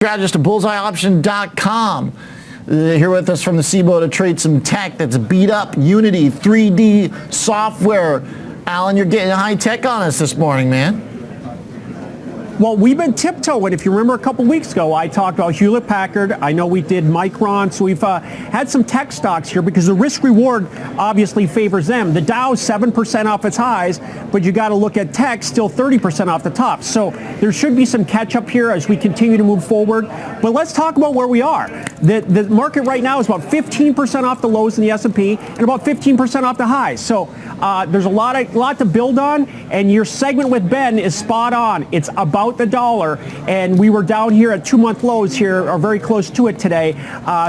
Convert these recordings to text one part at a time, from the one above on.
Strategist at bullseyeoption.com. Here with us from the CBOE to trade some tech that's beat up. Unity 3D software. Alan, you're getting high tech on us this morning, man. Well, we've been tiptoeing. If you remember a couple weeks ago, I talked about Hewlett-Packard. I know we did Micron. So we've had some tech stocks here because the risk-reward obviously favors them. The Dow's 7% off its highs, but you got to look at tech, still 30% off the top. So there should be some catch-up here as we continue to move forward. But let's talk about where we are. The market right now is about 15% off the lows in the S&P and about 15% off the highs. So there's a lot to build on, and your segment with Ben is spot on. It's about the dollar, and we were down here at 2-month lows here, or very close to it today.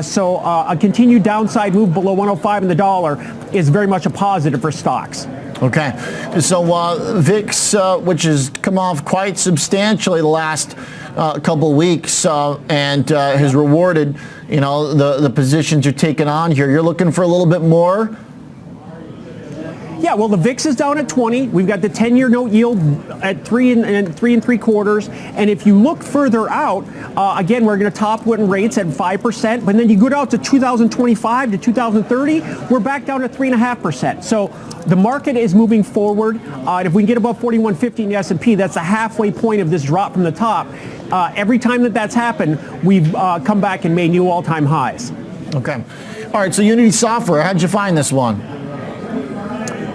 So a continued downside move below 105 in the dollar is very much a positive for stocks. Okay, so VIX, which has come off quite substantially the last couple of weeks, and has rewarded, the positions you're taking on here. You're looking for a little bit more. Yeah, well, the VIX is down at 20. We've got the 10-year note yield at 3 3/3. And if you look further out, again, we're going to top win rates at 5%. But then you go out to 2025 to 2030, we're back down to 3.5%. So the market is moving forward. And if we can get above 4150 in the S&P, that's the halfway point of this drop from the top. Every time that's happened, we've come back and made new all-time highs. Okay. All right, so Unity Software, how'd you find this one?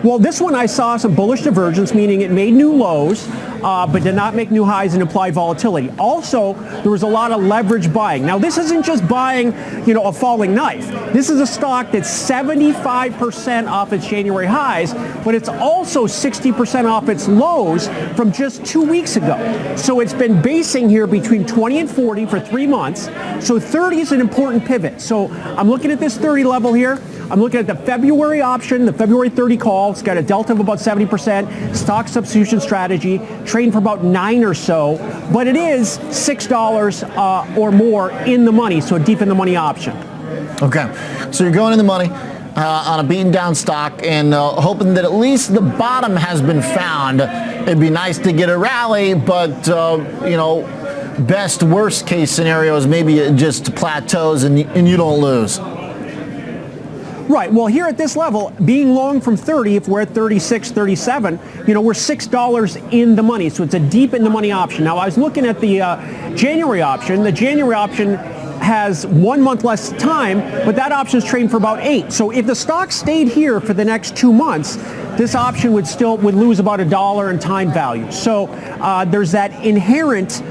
Well, this one I saw some bullish divergence, meaning it made new lows, but did not make new highs in implied volatility. Also, there was a lot of leverage buying. Now, this isn't just buying, a falling knife. This is a stock that's 75% off its January highs, but it's also 60% off its lows from just 2 weeks ago. So it's been basing here between 20 and 40 for 3 months. So 30 is an important pivot. So I'm looking at this 30 level here. I'm looking at the February option, the February 30 call. It's got a delta of about 70%, stock substitution strategy, trading for about 9 or so, but it is $6 or more in the money, so a deep in the money option. Okay, so you're going in the money on a beaten down stock and hoping that at least the bottom has been found. It'd be nice to get a rally, but best worst case scenario is maybe it just plateaus and you don't lose. Right. Well, here at this level, being long from 30, if we're at 36, 37, we're $6 in the money. So it's a deep in the money option. Now, I was looking at the January option. The January option has 1 month less time, but that option is trading for about 8. So if the stock stayed here for the next 2 months, this option would lose about $1 in time value. So there's that inherent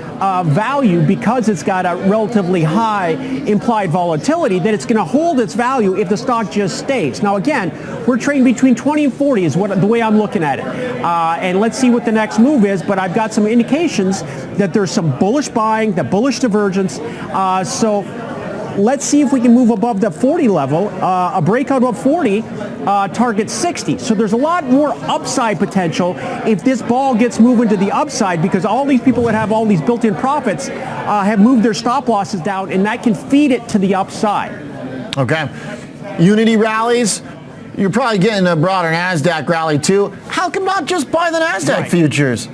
value, because it's got a relatively high implied volatility, that it's going to hold its value if the stock just stays. Now, again, we're trading between 20 and 40 is the way I'm looking at it. And let's see what the next move is, but I've got some indications that there's some bullish buying, the bullish divergence. So let's see if we can move above the 40 level. A breakout above 40 targets 60. So there's a lot more upside potential if this ball gets moving to the upside, because all these people that have all these built-in profits have moved their stop losses down, and that can feed it to the upside. Okay. Unity rallies. You're probably getting a broader NASDAQ rally too. How come not just buy the NASDAQ futures?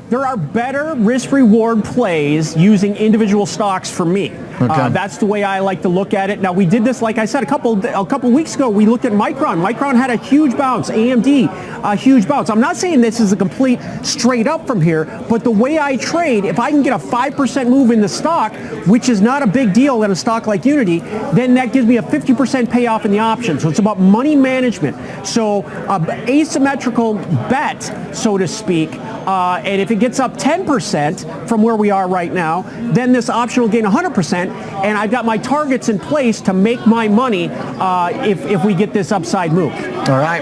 There are better risk-reward plays using individual stocks for me. Okay. That's the way I like to look at it. Now, we did this, like I said, a couple weeks ago. We looked at Micron. Micron had a huge bounce. AMD, a huge bounce. I'm not saying this is a complete straight up from here, but the way I trade, if I can get a 5% move in the stock, which is not a big deal in a stock like Unity, then that gives me a 50% payoff in the option. So it's about money management. So asymmetrical bet, so to speak. And if it gets up 10% from where we are right now, then this option will gain 100%, and I've got my targets in place to make my money if we get this upside move. All right.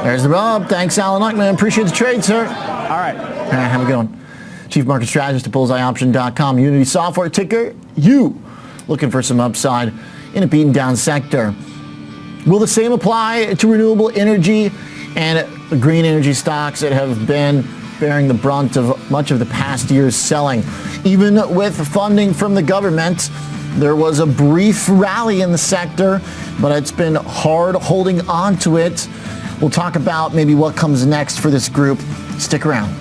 There's the rub. Thanks, Alan Luckman. Appreciate the trade, sir. All right. Have a good one. Chief Market Strategist at bullseyeoption.com. Unity Software, ticker U. Looking for some upside in a beaten down sector. Will the same apply to renewable energy and green energy stocks that have been bearing the brunt of much of the past year's selling? Even with funding from the government, there was a brief rally in the sector, but it's been hard holding on to it. We'll talk about maybe what comes next for this group. Stick around.